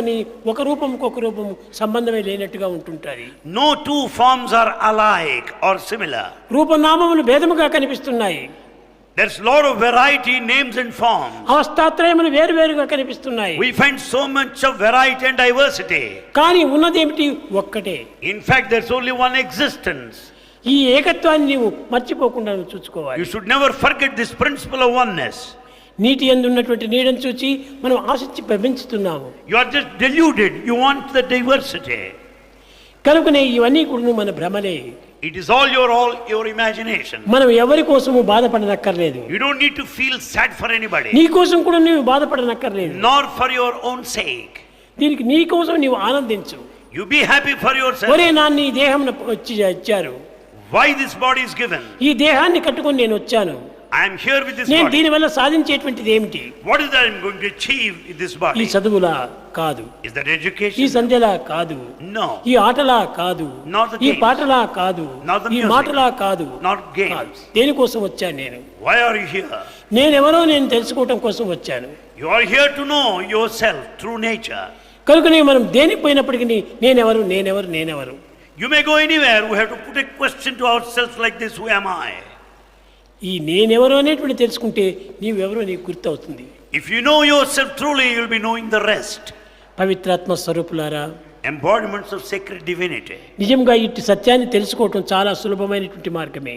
ఒక రూపంకి ఒక రూపం సంబంధమే లేనట్టుగా ఉంటుంటాయి. No two forms are alike or similar. రూపనామములు భేదముగా కనిపిస్తున్నాయి. There's lot of variety in names and forms. అవస్థాత్రయములు వేరువేరుగా కనిపిస్తున్నాయి. We find so much of variety and diversity. కానీ ఉన్నదేమిటి ఒక్కటే. In fact, there's only one existence. ఈ ఏకత్వాన్ని నీవు మర్చిపోకుండా చూసుకోవాలి. You should never forget this principle of oneness. నీటి యందు ఉన్నటువంటి నీడను చూచి మనం ఆశించి పెంచుతున్నాము. You are just deluded. You want the diversity. కనుకనే ఇవన్నీ కూడా మన భ్రమలే. It is all your imagination. మనం ఎవరి కోసము బాధపడనక్కర్లేదు. You don't need to feel sad for anybody. నీ కోసం కూడా నీవు బాధపడనక్కర్లేదు. Nor for your own sake. దీనికి నీ కోసం నీవు ఆనందించు. You be happy for yourself. ఒరే నాన్న ఈ దేహం వచ్చి ఇచ్చారు. Why this body is given? ఈ దేహాన్ని కట్టుకొని నేను వచ్చాను. I am here with this నేను body. దీని వల్ల సాధించేటువంటిది ఏమిటి? What is that I am going to achieve with this ఈ body? చదువులా కాదు, Is that ఈ education? సంధ్యలా కాదు, No. ఈ ఆటలా కాదు, Not the ఈ games. పాటలా కాదు, Not the ఈ music. మాటలా కాదు. Not games. కాదు. దేనికోసం వచ్చాను నేను? Why are you here? నేనెవరో నేను తెలుసుకోవటం కోసం వచ్చాను. You are here to know yourself, true nature. కనుకనే మనం దేనికి పోయినప్పటికీ నేనెవరు నేనెవరు నేనెవరు. You may go anywhere. We have to put a question to ourselves like this: who am I? ఈ నేనెవరో అనేటువంటి తెలుసుకుంటే నీవెవరో నీకు గుర్తవుతుంది. If you know yourself truly, you will be knowing the rest. పవిత్రాత్మ స్వరూపులారా, Embodiments of sacred divinity. నిజంగా ఇట్టి సత్యాన్ని తెలుసుకోవటం చాలా సులభమైనటువంటి మార్గమే.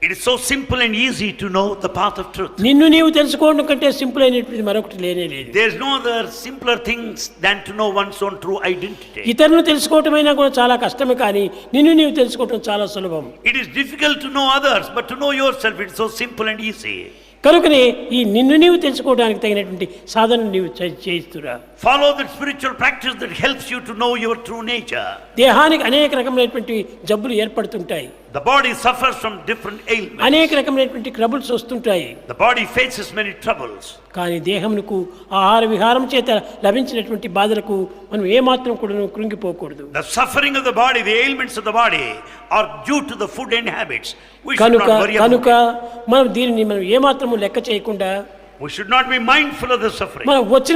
It is so simple and easy to know the path of truth. నిన్ను నీవు తెలుసుకోవడం కంటే సింపుల్ అయినటువంటి మరొకటి లేనే లేదు. There is no other simpler things than to know one's own true identity. ఇతరులను తెలుసుకోవటమైనా కూడా చాలా కష్టమే, కానీ నిన్ను నీవు తెలుసుకోవటం చాలా సులభం. It is difficult to know others, but to know yourself, it is so simple and easy. కనుకనే ఈ నిన్ను నీవు తెలుసుకోవడానికి తగినటువంటి సాధన నీవు చేయిస్తురా. Follow the spiritual practice that helps you to know your true nature. దేహానికి అనేక రకమైనటువంటి జబ్బులు ఏర్పడుతుంటాయి. The body suffers from different ailments. అనేక రకమైనటువంటి ట్రబుల్స్ వస్తుంటాయి. The body faces many troubles. కానీ దేహమునకు ఆహార విహారం చేత లభించినటువంటి బాధలకు మనం ఏమాత్రం కూడా కృంగిపోకూడదు. The suffering of the body, the ailments of the body are due to the food and habits. We should not worry about కనుక it. మనం దీనిని మనం ఏమాత్రము లెక్క చేయకుండా We should not be mindful of the suffering. మనం వచ్చిన